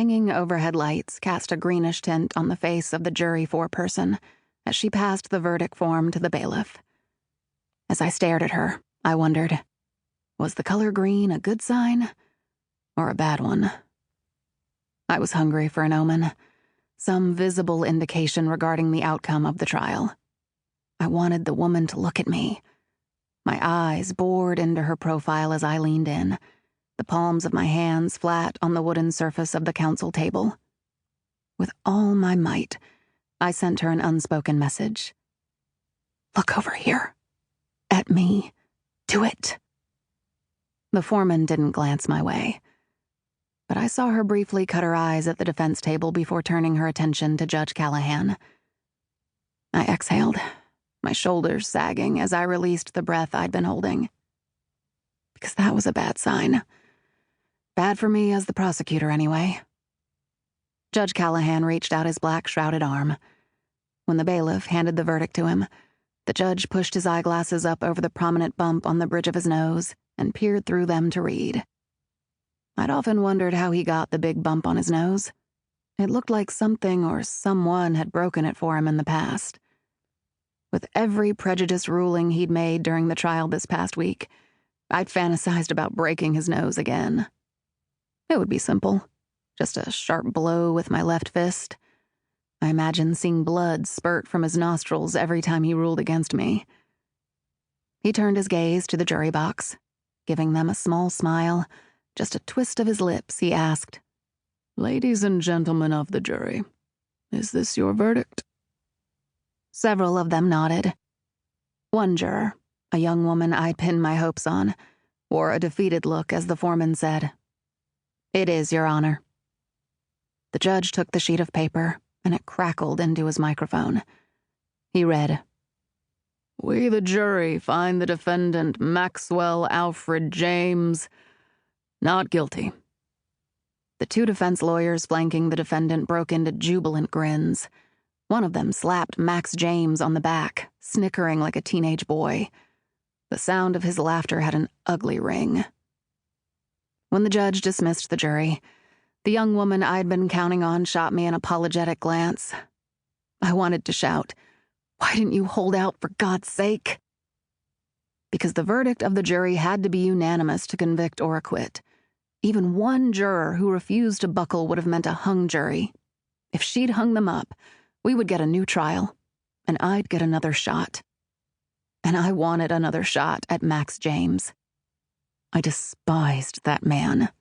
hanging overhead lights cast a greenish tint on the face of the jury foreperson as she passed the verdict form to the bailiff. As I stared at her, I wondered, was the color green a good sign or a bad one? I was hungry for an omen, some visible indication regarding the outcome of the trial. I wanted the woman to look at me. My eyes bored into her profile as I leaned in, the palms of my hands flat on the wooden surface of the council table. With all my might, I sent her an unspoken message. Look over here. At me. Do it. The foreman didn't glance my way, but I saw her briefly cut her eyes at the defense table before turning her attention to Judge Callahan. I exhaled, my shoulders sagging as I released the breath I'd been holding. Because that was a bad sign. Bad for me as the prosecutor, anyway. Judge Callahan reached out his black shrouded arm. When the bailiff handed the verdict to him, the judge pushed his eyeglasses up over the prominent bump on the bridge of his nose and peered through them to read. I'd often wondered how he got the big bump on his nose. It looked like something or someone had broken it for him in the past. With every prejudice ruling he'd made during the trial this past week, I'd fantasized about breaking his nose again. It would be simple. Just a sharp blow with my left fist. I imagined seeing blood spurt from his nostrils every time he ruled against me. He turned his gaze to the jury box. Giving them a small smile, just a twist of his lips, he asked, "Ladies and gentlemen of the jury, is this your verdict?" Several of them nodded. One juror, a young woman I'd pinned my hopes on, wore a defeated look as the foreman said, "It is, Your Honor." The judge took the sheet of paper, and it crackled into his microphone. He read, "We, the jury, find the defendant Maxwell Alfred James not guilty." The two defense lawyers flanking the defendant broke into jubilant grins. One of them slapped Max James on the back, snickering like a teenage boy. The sound of his laughter had an ugly ring. When the judge dismissed the jury, the young woman I'd been counting on shot me an apologetic glance. I wanted to shout, "Why didn't you hold out, for God's sake?" Because the verdict of the jury had to be unanimous to convict or acquit. Even one juror who refused to buckle would have meant a hung jury. If she'd hung them up, we would get a new trial, and I'd get another shot. And I wanted another shot at Max James. I despised that man.